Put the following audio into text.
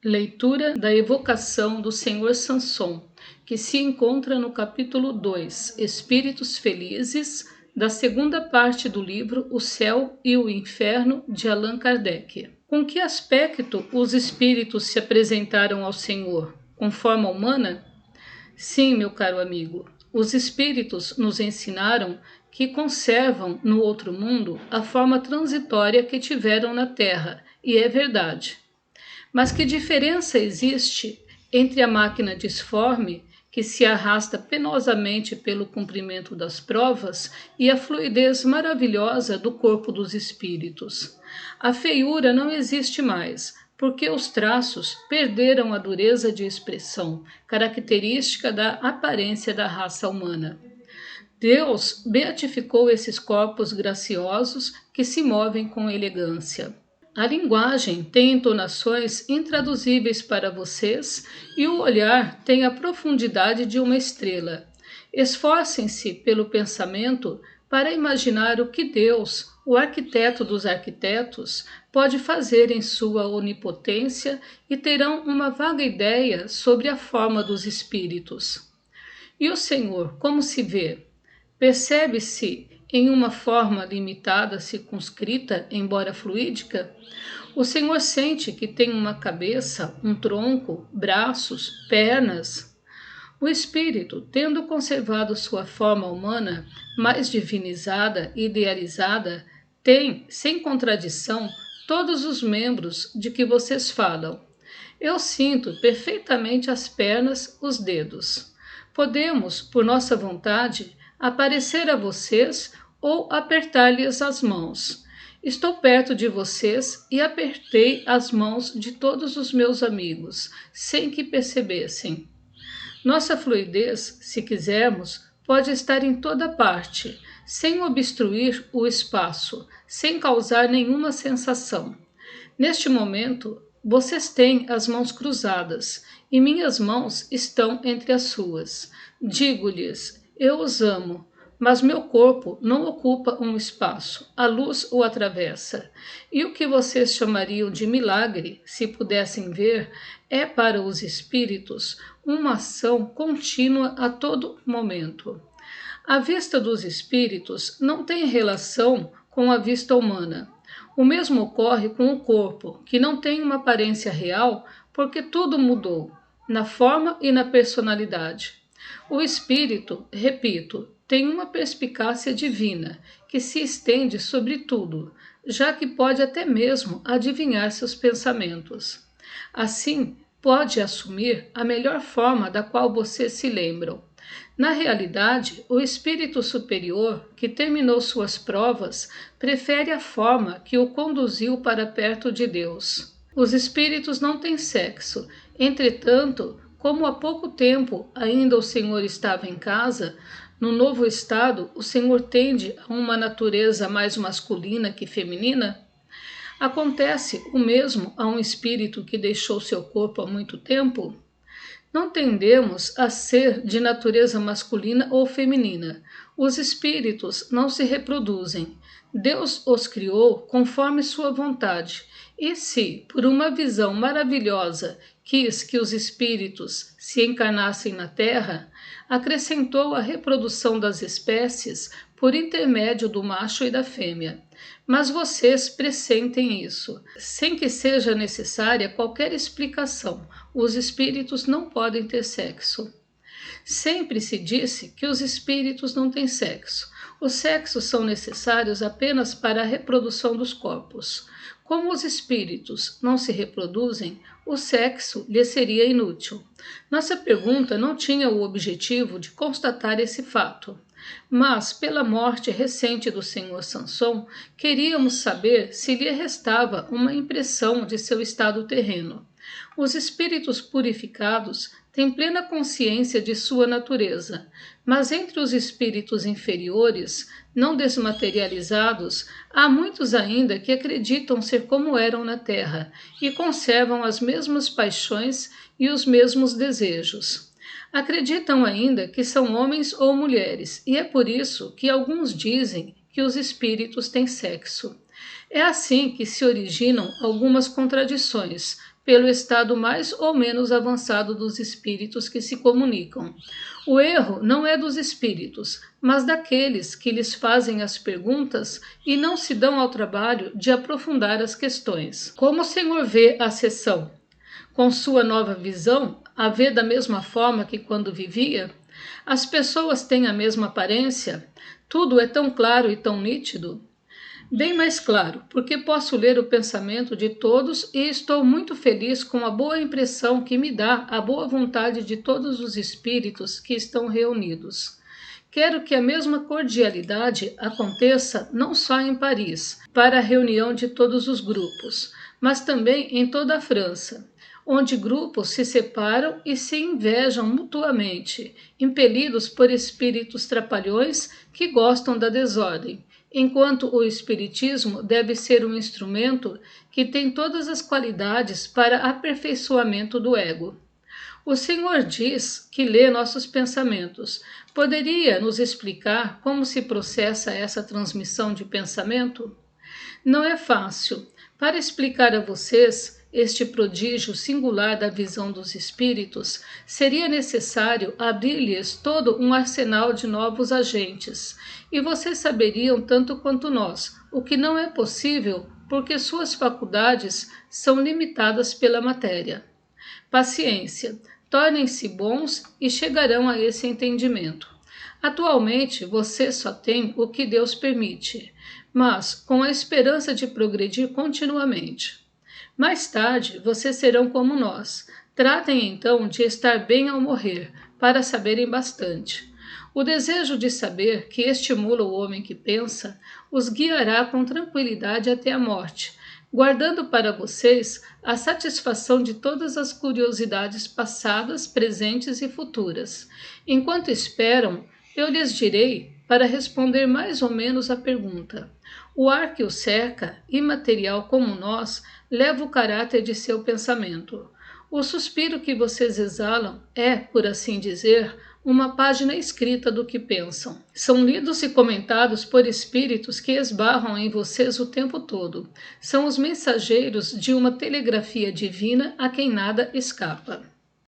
Leitura da evocação do Senhor Samson, que se encontra no capítulo 2, Espíritos Felizes, da segunda parte do livro O Céu e o Inferno, de Allan Kardec. Com que aspecto os espíritos se apresentaram ao Senhor? Com forma humana? Sim, meu caro amigo, os espíritos nos ensinaram que conservam no outro mundo a forma transitória que tiveram na Terra, e é verdade. Mas que diferença existe entre a máquina disforme, que se arrasta penosamente pelo cumprimento das provas, e a fluidez maravilhosa do corpo dos espíritos? A feiura não existe mais, porque os traços perderam a dureza de expressão, característica da aparência da raça humana. Deus beatificou esses corpos graciosos que se movem com elegância. A linguagem tem entonações intraduzíveis para vocês e o olhar tem a profundidade de uma estrela. Esforcem-se pelo pensamento para imaginar o que Deus, o arquiteto dos arquitetos, pode fazer em sua onipotência e terão uma vaga ideia sobre a forma dos espíritos. E o Senhor, como se vê? Percebe-se em uma forma limitada, circunscrita, embora fluídica? O Senhor sente que tem uma cabeça, um tronco, braços, pernas? O espírito, tendo conservado sua forma humana, mais divinizada e idealizada, tem, sem contradição, todos os membros de que vocês falam. Eu sinto perfeitamente as pernas, os dedos. Podemos, por nossa vontade, aparecer a vocês ou apertar-lhes as mãos. Estou perto de vocês e apertei as mãos de todos os meus amigos, sem que percebessem. Nossa fluidez, se quisermos, pode estar em toda parte, sem obstruir o espaço, sem causar nenhuma sensação. Neste momento, vocês têm as mãos cruzadas e minhas mãos estão entre as suas. Digo-lhes, eu os amo, mas meu corpo não ocupa um espaço, a luz o atravessa. E o que vocês chamariam de milagre, se pudessem ver, é para os espíritos uma ação contínua a todo momento. A vista dos espíritos não tem relação com a vista humana. O mesmo ocorre com o corpo, que não tem uma aparência real, porque tudo mudou, na forma e na personalidade. O espírito, repito, tem uma perspicácia divina, que se estende sobre tudo, já que pode até mesmo adivinhar seus pensamentos. Assim, pode assumir a melhor forma da qual vocês se lembram. Na realidade, o espírito superior, que terminou suas provas, prefere a forma que o conduziu para perto de Deus. Os espíritos não têm sexo, entretanto, como há pouco tempo ainda o Senhor estava em casa, no novo estado o Senhor tende a uma natureza mais masculina que feminina? Acontece o mesmo a um espírito que deixou seu corpo há muito tempo? Não tendemos a ser de natureza masculina ou feminina. Os espíritos não se reproduzem. Deus os criou conforme sua vontade. E se, por uma visão maravilhosa, quis que os espíritos se encarnassem na Terra, acrescentou a reprodução das espécies por intermédio do macho e da fêmea. Mas vocês pressentem isso. Sem que seja necessária qualquer explicação, os espíritos não podem ter sexo. Sempre se disse que os espíritos não têm sexo. Os sexos são necessários apenas para a reprodução dos corpos. Como os espíritos não se reproduzem, o sexo lhes seria inútil. Nossa pergunta não tinha o objetivo de constatar esse fato. Mas, pela morte recente do Senhor Samson, queríamos saber se lhe restava uma impressão de seu estado terreno. Os espíritos purificados têm plena consciência de sua natureza, mas entre os espíritos inferiores, não desmaterializados, há muitos ainda que acreditam ser como eram na Terra e conservam as mesmas paixões e os mesmos desejos. Acreditam ainda que são homens ou mulheres, e é por isso que alguns dizem que os espíritos têm sexo. É assim que se originam algumas contradições, pelo estado mais ou menos avançado dos espíritos que se comunicam. O erro não é dos espíritos, mas daqueles que lhes fazem as perguntas e não se dão ao trabalho de aprofundar as questões. Como o Senhor vê a sessão? Com sua nova visão, a vê da mesma forma que quando vivia? As pessoas têm a mesma aparência? Tudo é tão claro e tão nítido? Bem mais claro, porque posso ler o pensamento de todos e estou muito feliz com a boa impressão que me dá a boa vontade de todos os espíritos que estão reunidos. Quero que a mesma cordialidade aconteça não só em Paris, para a reunião de todos os grupos, mas também em toda a França, onde grupos se separam e se invejam mutuamente, impelidos por espíritos trapalhões que gostam da desordem, enquanto o espiritismo deve ser um instrumento que tem todas as qualidades para aperfeiçoamento do ego. O Senhor diz que lê nossos pensamentos. Poderia nos explicar como se processa essa transmissão de pensamento? Não é fácil. Para explicar a vocês este prodígio singular da visão dos espíritos, seria necessário abrir-lhes todo um arsenal de novos agentes, e vocês saberiam tanto quanto nós, o que não é possível porque suas faculdades são limitadas pela matéria. Paciência, tornem-se bons e chegarão a esse entendimento. Atualmente, você só tem o que Deus permite, mas com a esperança de progredir continuamente. Mais tarde, vocês serão como nós. Tratem então de estar bem ao morrer, para saberem bastante. O desejo de saber, que estimula o homem que pensa, os guiará com tranquilidade até a morte, guardando para vocês a satisfação de todas as curiosidades passadas, presentes e futuras. Enquanto esperam, eu lhes direi, para responder mais ou menos à pergunta. O ar que o cerca, imaterial como nós, leva o caráter de seu pensamento. O suspiro que vocês exalam é, por assim dizer, uma página escrita do que pensam. São lidos e comentados por espíritos que esbarram em vocês o tempo todo. São os mensageiros de uma telegrafia divina a quem nada escapa.